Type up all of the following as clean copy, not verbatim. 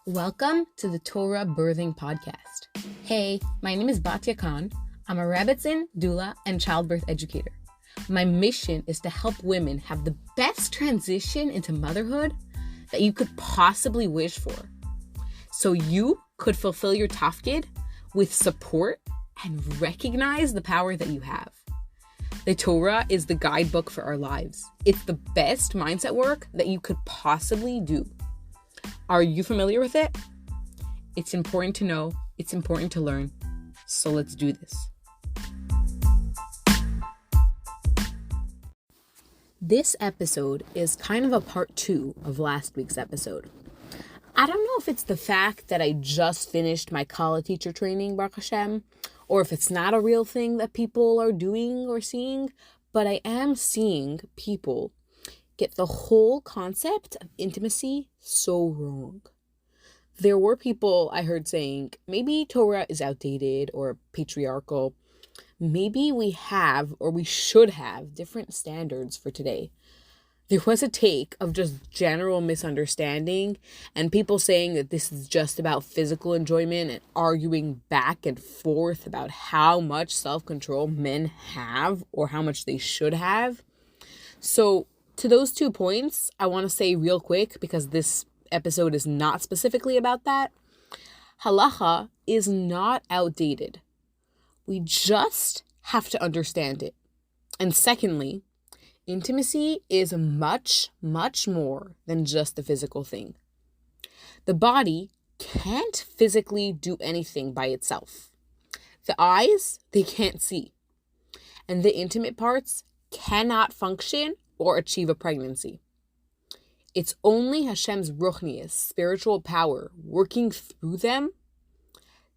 Welcome to the Torahbirthing podcast. Hey, my name is Batya Khan. I'm a Rebbetzin, doula, and childbirth educator. My mission is to help women have the best transition into motherhood that you could possibly wish for, so you could fulfill your tafkid with support and recognize the power that you have. The Torah is the guidebook for our lives. It's the best mindset work that you could possibly do. Are you familiar with it? It's important to know, it's important to learn, so let's do this. This episode is kind of a part 2 of last week's episode. I don't know if it's the fact that I just finished my Kala teacher training, Baruch Hashem, or if it's not a real thing that people are doing or seeing, but I am seeing people get the whole concept of intimacy so wrong. There were people I heard saying, maybe Torah is outdated or patriarchal. Maybe we have, or we should have, different standards for today. There was a take of just general misunderstanding and people saying that this is just about physical enjoyment and arguing back and forth about how much self-control men have or how much they should have. So to those 2 points, I want to say real quick, because this episode is not specifically about that. Halacha is not outdated. We just have to understand it. And secondly, intimacy is much, much more than just a physical thing. The body can't physically do anything by itself. The eyes, they can't see. And the intimate parts cannot function or achieve a pregnancy. It's only Hashem's ruchnius, spiritual power, working through them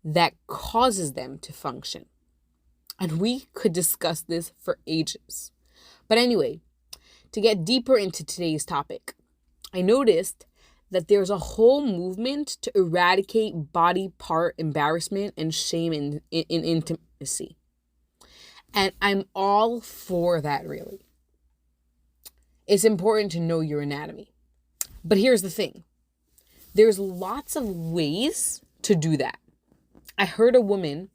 that causes them to function. And we could discuss this for ages. But anyway, to get deeper into today's topic, I noticed that there's a whole movement to eradicate body part embarrassment and shame in intimacy. And I'm all for that, really. It's important to know your anatomy. But here's the thing. There's lots of ways to do that. I heard a woman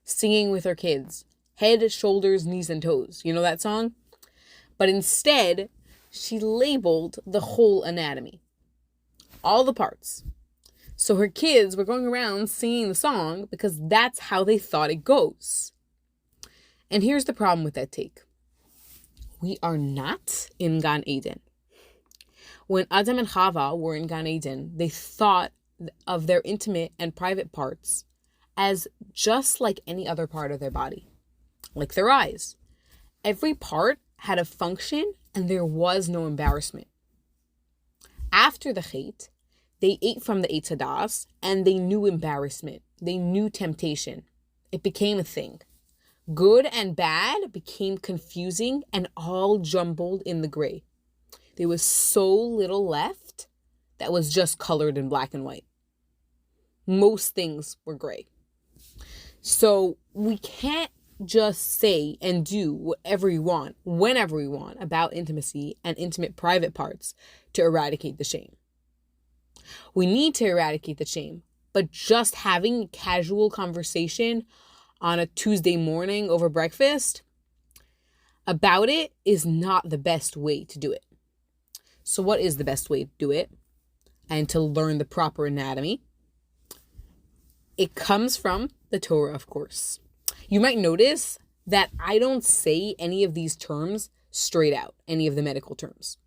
singing with her kids, head, shoulders, knees, and toes. You know that song? But instead, she labeled the whole anatomy. All the parts. So her kids were going around singing the song because that's how they thought it goes. And here's the problem with that take. We are not in Gan Eden. When Adam and Chava were in Gan Eden, they thought of their intimate and private parts as just like any other part of their body, like their eyes. Every part had a function and there was no embarrassment. After the Chet, they ate from the Eitz Hadas and they knew embarrassment. They knew temptation. It became a thing. Good and bad became confusing and all jumbled in the gray. There was so little left that was just colored in black and white. Most things were gray. So we can't just say and do whatever we want, whenever we want, about intimacy and intimate private parts to eradicate the shame. We need to eradicate the shame, but just having a casual conversation on a Tuesday morning over breakfast about it is not the best way to do it. So what is the best way to do it? And to learn the proper anatomy? It comes from the Torah, of course. You might notice that I don't say any of these terms straight out, any of the medical terms.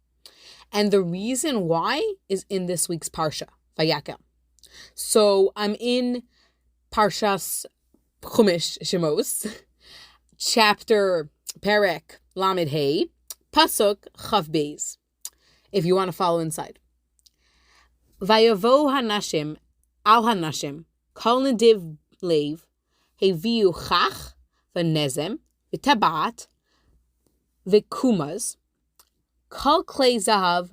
And the reason why is in this week's Parsha, Vayakam. So I'm in Parshas Chumash Shemos, chapter Perek Lamed Hey, Pasuk Chav Beis, if you want to follow inside. Vayavo hanashim al hanashim kol nediv lev heviu chach v'nezem v'tabat v'kumaz kol klei zahav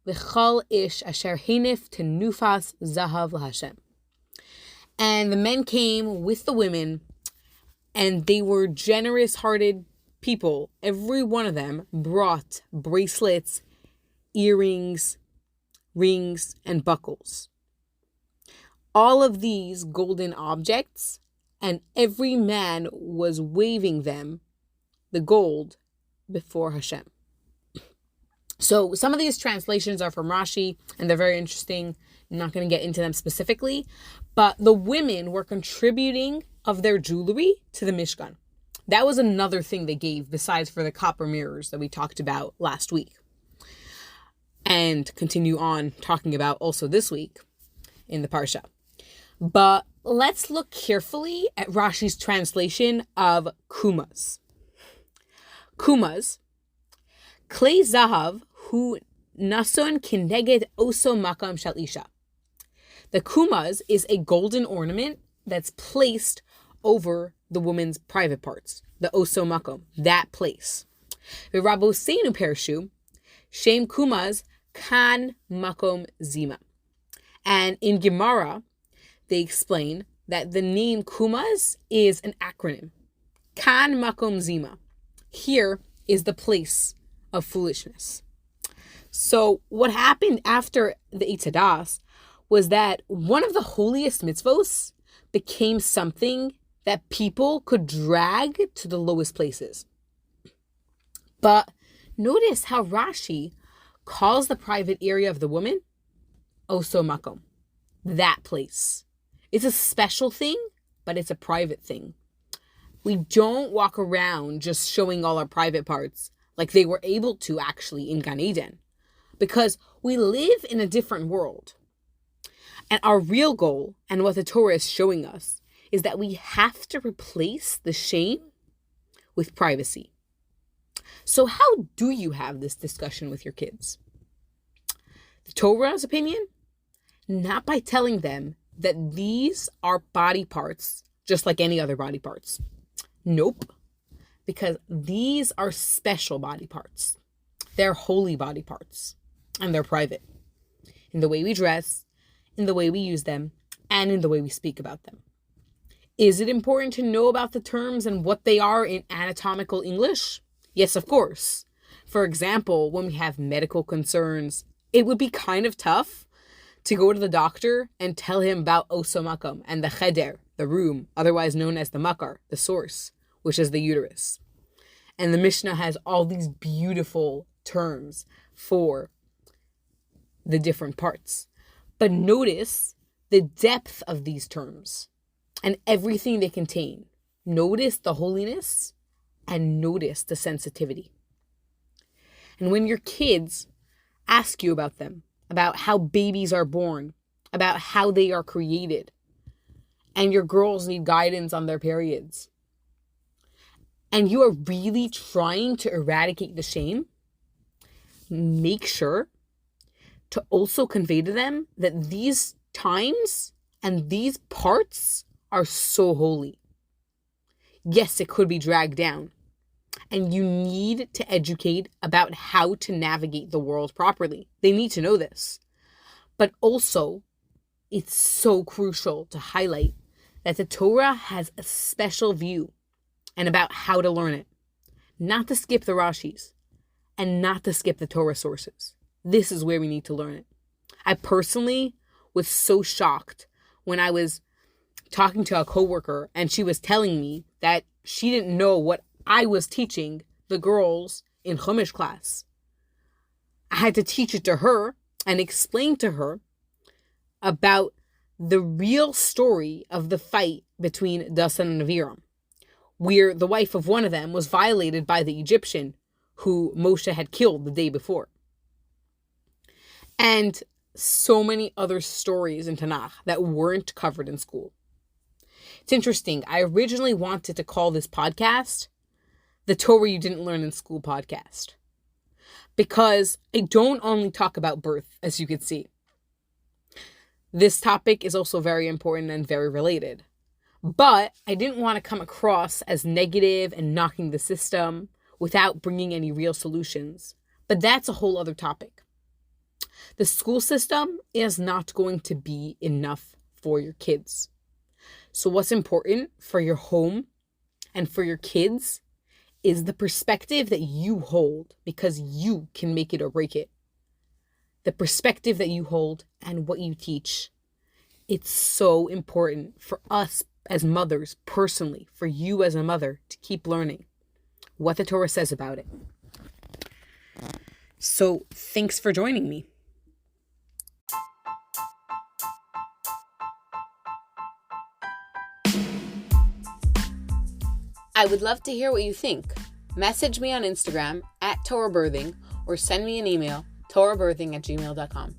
v'chol ish asher hinif tenufas zahav l'Hashem. And the men came with the women, and they were generous-hearted people. Every one of them brought bracelets, earrings, rings, and buckles. all of these golden objects, and every man was waving them, the gold, before Hashem. So some of these translations are from Rashi, and they're very interesting. I'm not going to get into them specifically, but the women were contributing of their jewelry to the Mishkan. That was another thing they gave besides for the copper mirrors that we talked about last week. And continue on talking about also this week in the Parsha. But let's look carefully at Rashi's translation of kumas. Kumas, klei zahav hu nason kineged oso makam shel isha. The kumas is a golden ornament that's placed over the woman's private parts, the oso makom, that place. V'Rabosenu pershu, shem kumas kan makom zima. And in Gemara, they explain that the name kumas is an acronym. Kan makom zima. Here is the place of foolishness. So what happened after the Itzadas was that one of the holiest mitzvos became something that people could drag to the lowest places. But notice how Rashi calls the private area of the woman oso makom, that place. It's a special thing, but it's a private thing. We don't walk around just showing all our private parts like they were able to actually in Gan Eden, because we live in a different world. And our real goal, and what the Torah is showing us, is that we have to replace the shame with privacy. So how do you have this discussion with your kids? The Torah's opinion? Not by telling them that these are body parts, just like any other body parts. Nope. Because these are special body parts. They're holy body parts. And they're private. In the way we dress, in the way we use them, and in the way we speak about them. Is it important to know about the terms and what they are in anatomical English? Yes, of course. For example, when we have medical concerns, it would be kind of tough to go to the doctor and tell him about oso makom and the cheder, the room, otherwise known as the makar, the source, which is the uterus. And the Mishnah has all these beautiful terms for the different parts. But notice the depth of these terms and everything they contain. Notice the holiness and notice the sensitivity. And when your kids ask you about them, about how babies are born, about how they are created, and your girls need guidance on their periods, and you are really trying to eradicate the shame, make sure to also convey to them that these times and these parts are so holy. Yes, it could be dragged down. And you need to educate about how to navigate the world properly. They need to know this. But also, it's so crucial to highlight that the Torah has a special view and about how to learn it. Not to skip the Rashis and not to skip the Torah sources. This is where we need to learn it. I personally was so shocked when I was talking to a coworker and she was telling me that she didn't know what I was teaching the girls in Chumash class. I had to teach it to her and explain to her about the real story of the fight between Dasan and Aviram, where the wife of one of them was violated by the Egyptian who Moshe had killed the day before. And so many other stories in Tanakh that weren't covered in school. It's interesting. I originally wanted to call this podcast the Torah You Didn't Learn in School podcast, because I don't only talk about birth, as you can see. This topic is also very important and very related. But I didn't want to come across as negative and knocking the system without bringing any real solutions. But that's a whole other topic. The school system is not going to be enough for your kids. So what's important for your home and for your kids is the perspective that you hold, because you can make it or break it. The perspective that you hold and what you teach It's so important for us as mothers, personally, for you as a mother, to keep learning what the Torah says about it. So thanks for joining me. I would love to hear what you think. Message me on Instagram @Torahbirthing or send me an email, torahbirthing@gmail.com.